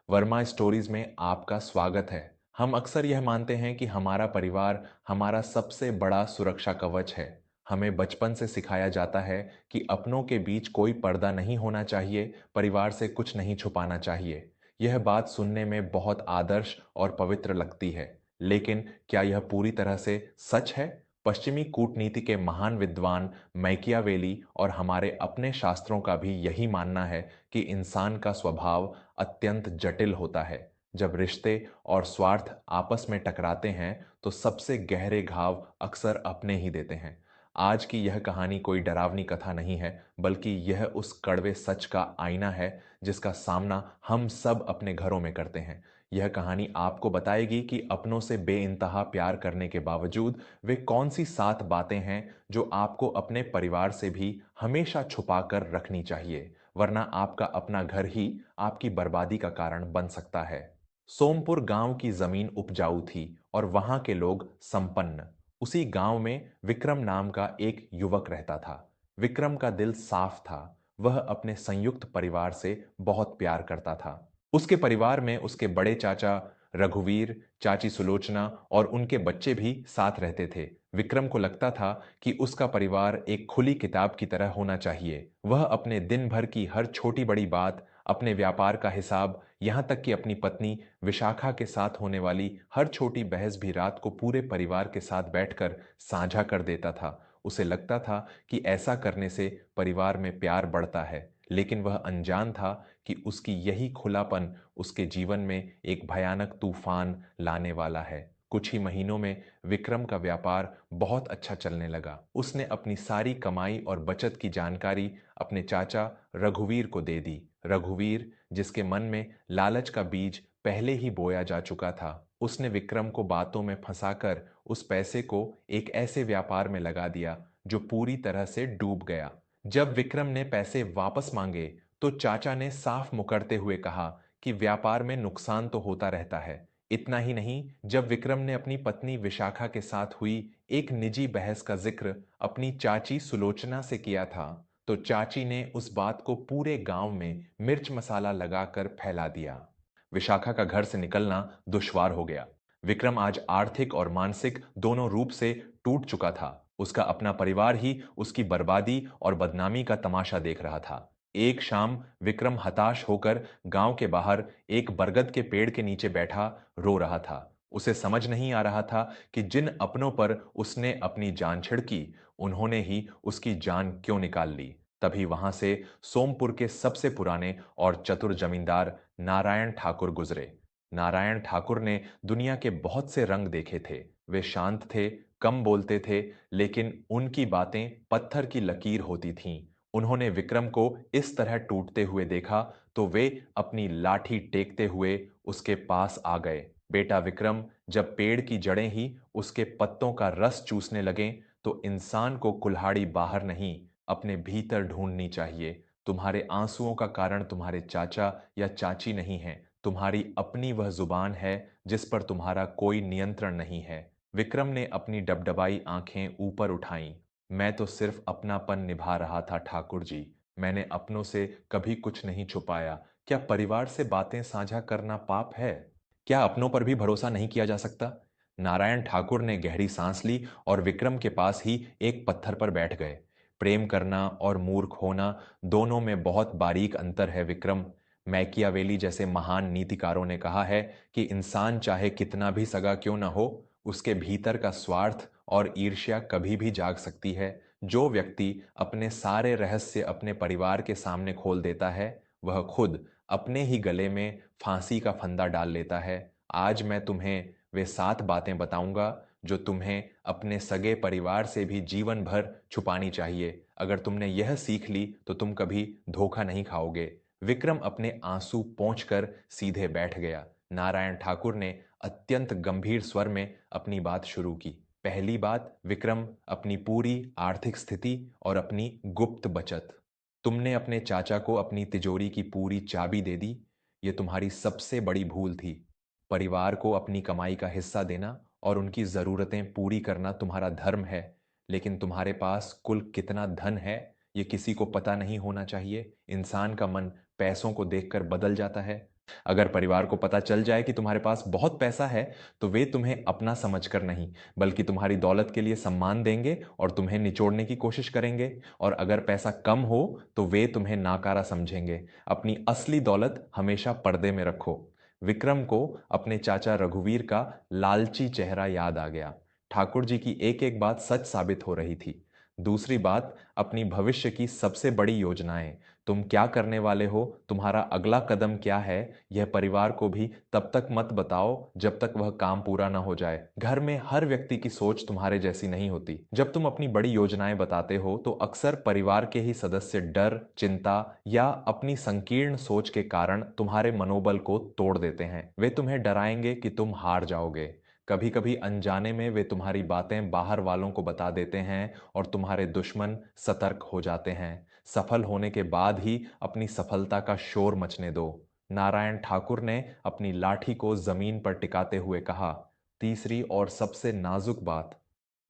Verma stories में आपका स्वागत है। हम अक्सर यह मानते हैं कि हमारा परिवार हमारा सबसे बड़ा सुरक्षा कवच है। हमें बचपन से सिखाया जाता है कि अपनों के बीच कोई पर्दा नहीं होना चाहिए, परिवार से कुछ नहीं छुपाना चाहिए। यह बात सुनने में बहुत आदर्श और पवित्र लगती है, लेकिन क्या यह पूरी तरह से सच है? पश्चिमी कूटनीति के महान विद्वान मैकियावेली और हमारे अपने शास्त्रों का भी यही मानना है कि इंसान का स्वभाव अत्यंत जटिल होता है। जब रिश्ते और स्वार्थ आपस में टकराते हैं तो सबसे गहरे घाव अक्सर अपने ही देते हैं। आज की यह कहानी कोई डरावनी कथा नहीं है, बल्कि यह उस कड़वे सच का आईना है जिसका सामना हम सब अपने घरों में करते हैं। यह कहानी आपको बताएगी कि अपनों से बेइंतहा प्यार करने के बावजूद वे कौन सी 7 बातें हैं जो आपको अपने परिवार से भी हमेशा छुपा कर रखनी चाहिए, वरना आपका अपना घर ही आपकी बर्बादी का कारण बन सकता है। सोमपुर गांव की जमीन उपजाऊ थी और वहां के लोग संपन्न। उसी गांव में विक्रम नाम का एक युवक रहता था। विक्रम का दिल साफ था। वह अपने संयुक्त परिवार से बहुत प्यार करता था। उसके परिवार में उसके बड़े चाचा रघुवीर, चाची सुलोचना और उनके बच्चे भी साथ रहते थे। विक्रम को लगता था कि उसका परिवार एक खुली किताब की तरह होना चाहिए। वह अपने दिन भर की हर छोटी बड़ी बात, अपने व्यापार का हिसाब, यहाँ तक कि अपनी पत्नी विशाखा के साथ होने वाली हर छोटी बहस भी रात को पूरे परिवार के साथ बैठकर साझा कर देता था। उसे लगता था कि ऐसा करने से परिवार में प्यार बढ़ता है, लेकिन वह अनजान था कि उसकी यही खुलापन उसके जीवन में एक भयानक तूफान लाने वाला है। कुछ ही महीनों में विक्रम का व्यापार बहुत अच्छा चलने लगा। उसने अपनी सारी कमाई और बचत की जानकारी अपने चाचा रघुवीर को दे दी। रघुवीर, जिसके मन में लालच का बीज पहले ही बोया जा चुका था, उसने विक्रम को बातों में फंसाकर उस पैसे को एक ऐसे व्यापार में लगा दिया जो पूरी तरह से डूब गया। जब विक्रम ने पैसे वापस मांगे तो चाचा ने साफ मुकरते हुए कहा कि व्यापार में नुकसान तो होता रहता है। इतना ही नहीं, जब विक्रम ने अपनी पत्नी विशाखा के साथ हुई एक निजी बहस का जिक्र अपनी चाची सुलोचना से किया था, तो चाची ने उस बात को पूरे गांव में मिर्च मसाला लगाकर फैला दिया। विशाखा का घर से निकलना दुश्वार हो गया। विक्रम आज आर्थिक और मानसिक दोनों रूप से टूट चुका था। उसका अपना परिवार ही उसकी बर्बादी और बदनामी का तमाशा देख रहा था। एक शाम विक्रम हताश होकर गांव के बाहर एक बरगद के पेड़ के नीचे बैठा रो रहा था। उसे समझ नहीं आ रहा था कि जिन अपनों पर उसने अपनी जान छिड़की, उन्होंने ही उसकी जान क्यों निकाल ली। तभी वहां से सोमपुर के सबसे पुराने और चतुर जमींदार नारायण ठाकुर गुजरे। नारायण ठाकुर ने दुनिया के बहुत से रंग देखे थे। वे शांत थे, कम बोलते थे, लेकिन उनकी बातें पत्थर की लकीर होती थीं। उन्होंने विक्रम को इस तरह टूटते हुए देखा तो वे अपनी लाठी टेकते हुए उसके पास आ गए। बेटा विक्रम, जब पेड़ की जड़ें ही उसके पत्तों का रस चूसने लगें तो इंसान को कुल्हाड़ी बाहर नहीं, अपने भीतर ढूंढनी चाहिए। तुम्हारे आंसुओं का कारण तुम्हारे चाचा या चाची नहीं है, तुम्हारी अपनी वह जुबान है जिस पर तुम्हारा कोई नियंत्रण नहीं है। विक्रम ने अपनी डबडबाई आंखें ऊपर उठाईं। मैं तो सिर्फ अपनापन निभा रहा था ठाकुर जी। मैंने अपनों से कभी कुछ नहीं छुपाया। क्या परिवार से बातें साझा करना पाप है? क्या अपनों पर भी भरोसा नहीं किया जा सकता? नारायण ठाकुर ने गहरी सांस ली और विक्रम के पास ही एक पत्थर पर बैठ गए। प्रेम करना और मूर्ख होना दोनों में बहुत बारीक अंतर है विक्रम। मैकियावेली जैसे महान नीतिकारों ने कहा है कि इंसान चाहे कितना भी सगा क्यों न हो, उसके भीतर का स्वार्थ और ईर्ष्या कभी भी जाग सकती है। जो व्यक्ति अपने सारे रहस्य अपने परिवार के सामने खोल देता है, वह खुद अपने ही गले में फांसी का फंदा डाल लेता है। आज मैं तुम्हें वे 7 बातें बताऊंगा जो तुम्हें अपने सगे परिवार से भी जीवन भर छुपानी चाहिए। अगर तुमने यह सीख ली तो तुम कभी धोखा नहीं खाओगे। विक्रम अपने आंसू पोंछकर सीधे बैठ गया। नारायण ठाकुर ने अत्यंत गंभीर स्वर में अपनी बात शुरू की। पहली बात, विक्रम, अपनी पूरी आर्थिक स्थिति और अपनी गुप्त बचत। तुमने अपने चाचा को अपनी तिजोरी की पूरी चाबी दे दी। यह तुम्हारी सबसे बड़ी भूल थी। परिवार को अपनी कमाई का हिस्सा देना और उनकी जरूरतें पूरी करना तुम्हारा धर्म है, लेकिन तुम्हारे पास कुल कितना धन है, यह किसी को पता नहीं होना चाहिए। इंसान का मन पैसों को देखकर बदल जाता है। अगर परिवार को पता चल जाए कि तुम्हारे पास बहुत पैसा है, तो वे तुम्हें अपना समझकर नहीं, बल्कि तुम्हारी दौलत के लिए सम्मान देंगे और तुम्हें निचोड़ने की कोशिश करेंगे। और अगर पैसा कम हो, तो वे तुम्हें नाकारा समझेंगे। अपनी असली दौलत हमेशा पर्दे में रखो। विक्रम को अपने चाचा रघुवीर का लालची चेहरा याद आ गया। ठाकुर जी की एक एक बात सच साबित हो रही थी। दूसरी बात, अपनी भविष्य की सबसे बड़ी योजनाएं। तुम क्या करने वाले हो, तुम्हारा अगला कदम क्या है, यह परिवार को भी तब तक मत बताओ जब तक वह काम पूरा ना हो जाए। घर में हर व्यक्ति की सोच तुम्हारे जैसी नहीं होती। जब तुम अपनी बड़ी योजनाएं बताते हो, तो अक्सर परिवार के ही सदस्य डर, चिंता या अपनी संकीर्ण सोच के कारण तुम्हारे मनोबल को तोड़ देते हैं। वे तुम्हें डराएंगे कि तुम हार जाओगे। कभी कभी अनजाने में वे तुम्हारी बातें बाहर वालों को बता देते हैं और तुम्हारे दुश्मन सतर्क हो जाते हैं। सफल होने के बाद ही अपनी सफलता का शोर मचने दो। नारायण ठाकुर ने अपनी लाठी को जमीन पर टिकाते हुए कहा। तीसरी और सबसे नाजुक बात,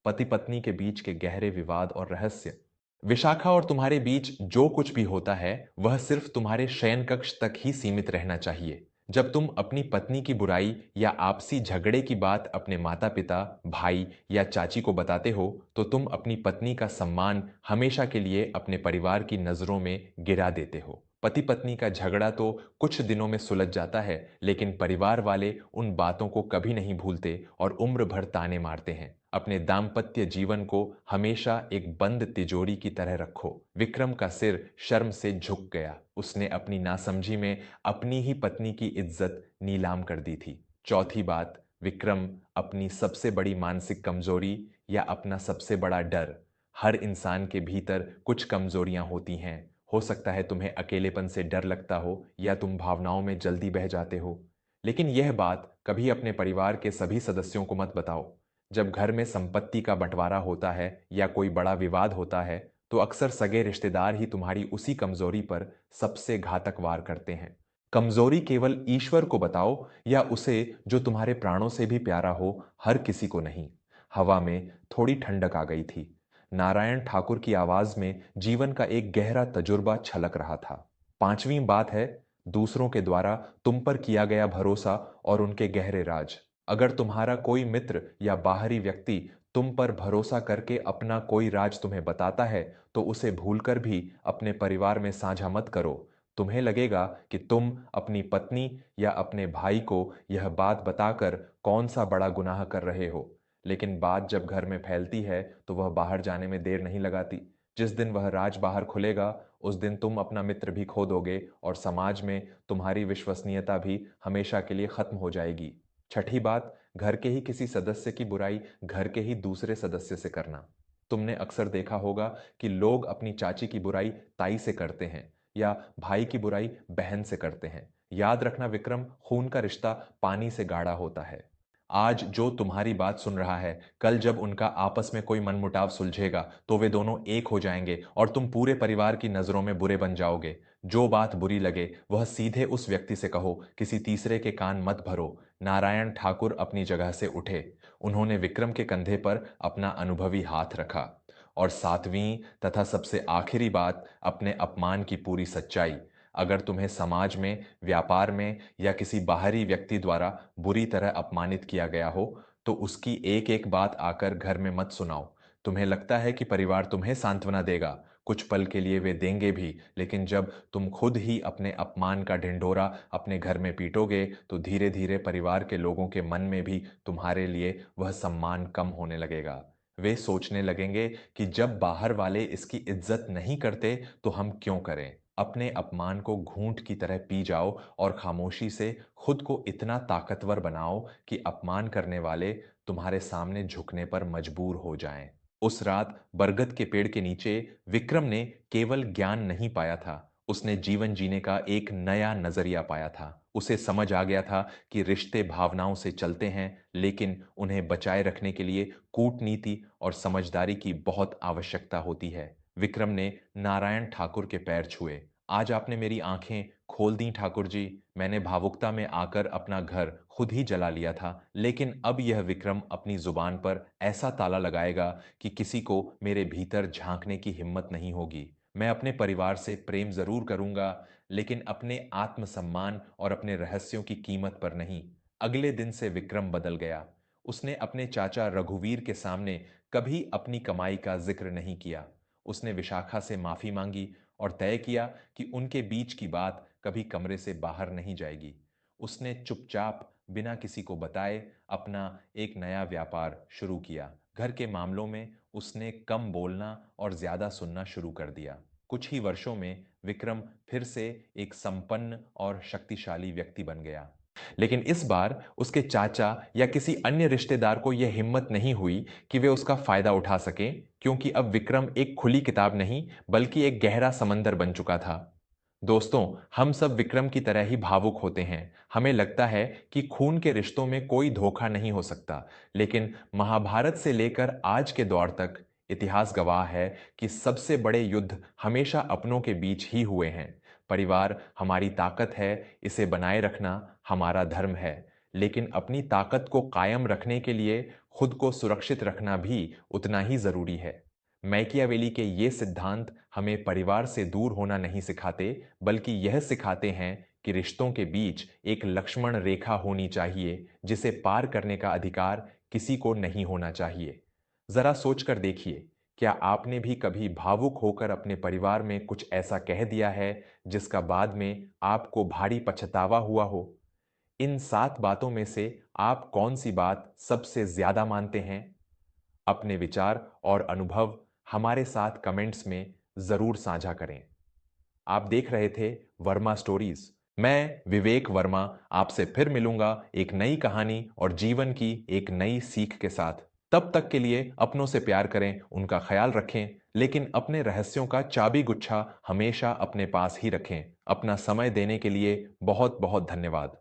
पति पत्नी के बीच के गहरे विवाद और रहस्य। विशाखा और तुम्हारे बीच जो कुछ भी होता है, वह सिर्फ तुम्हारे शयन कक्ष तक ही सीमित रहना चाहिए। जब तुम अपनी पत्नी की बुराई या आपसी झगड़े की बात अपने माता पिता, भाई या चाची को बताते हो, तो तुम अपनी पत्नी का सम्मान हमेशा के लिए अपने परिवार की नजरों में गिरा देते हो। पति पत्नी का झगड़ा तो कुछ दिनों में सुलझ जाता है, लेकिन परिवार वाले उन बातों को कभी नहीं भूलते और उम्र भर ताने मारते हैं। अपने दाम्पत्य जीवन को हमेशा एक बंद तिजोरी की तरह रखो। विक्रम का सिर शर्म से झुक गया। उसने अपनी नासमझी में अपनी ही पत्नी की इज्जत नीलाम कर दी थी। चौथी बात, विक्रम, अपनी सबसे बड़ी मानसिक कमजोरी या अपना सबसे बड़ा डर। हर इंसान के भीतर कुछ कमजोरियां होती हैं। हो सकता है तुम्हें अकेलेपन से डर लगता हो या तुम भावनाओं में जल्दी बह जाते हो। लेकिन यह बात कभी अपने परिवार के सभी सदस्यों को मत बताओ। जब घर में संपत्ति का बंटवारा होता है या कोई बड़ा विवाद होता है, तो अक्सर सगे रिश्तेदार ही तुम्हारी उसी कमजोरी पर सबसे घातक वार करते हैं। कमजोरी केवल ईश्वर को बताओ या उसे जो तुम्हारे प्राणों से भी प्यारा हो, हर किसी को नहीं। हवा में थोड़ी ठंडक आ गई थी। नारायण ठाकुर की आवाज में जीवन का एक गहरा तजुर्बा छलक रहा था। पांचवी बात है, दूसरों के द्वारा तुम पर किया गया भरोसा और उनके गहरे राज। अगर तुम्हारा कोई मित्र या बाहरी व्यक्ति तुम पर भरोसा करके अपना कोई राज तुम्हें बताता है, तो उसे भूलकर भी अपने परिवार में साझा मत करो। तुम्हें लगेगा कि तुम अपनी पत्नी या अपने भाई को यह बात बताकर कौन सा बड़ा गुनाह कर रहे हो, लेकिन बात जब घर में फैलती है, तो वह बाहर जाने में देर नहीं लगाती। जिस दिन वह राज बाहर खुलेगा, उस दिन तुम अपना मित्र भी खो दोगे और समाज में तुम्हारी विश्वसनीयता भी हमेशा के लिए खत्म हो जाएगी। छठी बात, घर के ही किसी सदस्य की बुराई घर के ही दूसरे सदस्य से करना। तुमने अक्सर देखा होगा कि लोग अपनी चाची की बुराई ताई से करते हैं या भाई की बुराई बहन से करते हैं। याद रखना विक्रम, खून का रिश्ता पानी से गाढ़ा होता है। आज जो तुम्हारी बात सुन रहा है, कल जब उनका आपस में कोई मनमुटाव सुलझेगा, तो वे दोनों एक हो जाएंगे और तुम पूरे परिवार की नजरों में बुरे बन जाओगे। जो बात बुरी लगे वह सीधे उस व्यक्ति से कहो, किसी तीसरे के कान मत भरो। नारायण ठाकुर अपनी जगह से उठे। उन्होंने विक्रम के कंधे पर अपना अनुभवी हाथ रखा। और सातवीं तथा सबसे आखिरी बात, अपने अपमान की पूरी सच्चाई। अगर तुम्हें समाज में, व्यापार में या किसी बाहरी व्यक्ति द्वारा बुरी तरह अपमानित किया गया हो, तो उसकी एक एक बात आकर घर में मत सुनाओ। तुम्हें लगता है कि परिवार तुम्हें सांत्वना देगा। कुछ पल के लिए वे देंगे भी, लेकिन जब तुम खुद ही अपने अपमान का ढिंढोरा अपने घर में पीटोगे, तो धीरे धीरे परिवार के लोगों के मन में भी तुम्हारे लिए वह सम्मान कम होने लगेगा। वे सोचने लगेंगे कि जब बाहर वाले इसकी इज्जत नहीं करते, तो हम क्यों करें। अपने अपमान को घूंट की तरह पी जाओ और खामोशी से खुद को इतना ताकतवर बनाओ कि अपमान करने वाले तुम्हारे सामने झुकने पर मजबूर हो जाएं। उस रात बरगद के पेड़ के नीचे विक्रम ने केवल ज्ञान नहीं पाया था, उसने जीवन जीने का एक नया नजरिया पाया था। उसे समझ आ गया था कि रिश्ते भावनाओं से चलते हैं, लेकिन उन्हें बचाए रखने के लिए कूटनीति और समझदारी की बहुत आवश्यकता होती है। विक्रम ने नारायण ठाकुर के पैर छुए। आज आपने मेरी आंखें खोल दी ठाकुर जी। मैंने भावुकता में आकर अपना घर खुद ही जला लिया था, लेकिन अब यह विक्रम अपनी जुबान पर ऐसा ताला लगाएगा कि किसी को मेरे भीतर झांकने की हिम्मत नहीं होगी। मैं अपने परिवार से प्रेम जरूर करूंगा, लेकिन अपने आत्मसम्मान और अपने रहस्यों की कीमत पर नहीं। अगले दिन से विक्रम बदल गया। उसने अपने चाचा रघुवीर के सामने कभी अपनी कमाई का जिक्र नहीं किया। उसने विशाखा से माफी मांगी और तय किया कि उनके बीच की बात कभी कमरे से बाहर नहीं जाएगी। उसने चुपचाप बिना किसी को बताए अपना एक नया व्यापार शुरू किया। घर के मामलों में उसने कम बोलना और ज्यादा सुनना शुरू कर दिया। कुछ ही वर्षों में विक्रम फिर से एक संपन्न और शक्तिशाली व्यक्ति बन गया। लेकिन इस बार उसके चाचा या किसी अन्य रिश्तेदार को यह हिम्मत नहीं हुई कि वे उसका फायदा उठा सकें, क्योंकि अब विक्रम एक खुली किताब नहीं बल्कि एक गहरा समंदर बन चुका था। दोस्तों, हम सब विक्रम की तरह ही भावुक होते हैं। हमें लगता है कि खून के रिश्तों में कोई धोखा नहीं हो सकता, लेकिन महाभारत से लेकर आज के दौर तक इतिहास गवाह है कि सबसे बड़े युद्ध हमेशा अपनों के बीच ही हुए हैं। परिवार हमारी ताकत है, इसे बनाए रखना हमारा धर्म है, लेकिन अपनी ताकत को कायम रखने के लिए खुद को सुरक्षित रखना भी उतना ही जरूरी है। मैकियावेली के ये सिद्धांत हमें परिवार से दूर होना नहीं सिखाते, बल्कि यह सिखाते हैं कि रिश्तों के बीच एक लक्ष्मण रेखा होनी चाहिए जिसे पार करने का अधिकार किसी को नहीं होना चाहिए। जरा सोचकर देखिए, क्या आपने भी कभी भावुक होकर अपने परिवार में कुछ ऐसा कह दिया है जिसका बाद में आपको भारी पछतावा हुआ हो? इन 7 बातों में से आप कौन सी बात सबसे ज्यादा मानते हैं? अपने विचार और अनुभव हमारे साथ कमेंट्स में जरूर साझा करें। आप देख रहे थे वर्मा स्टोरीज। मैं विवेक वर्मा आपसे फिर मिलूंगा एक नई कहानी और जीवन की एक नई सीख के साथ। तब तक के लिए अपनों से प्यार करें, उनका ख्याल रखें, लेकिन अपने रहस्यों का चाबी गुच्छा हमेशा अपने पास ही रखें। अपना समय देने के लिए बहुत बहुत धन्यवाद।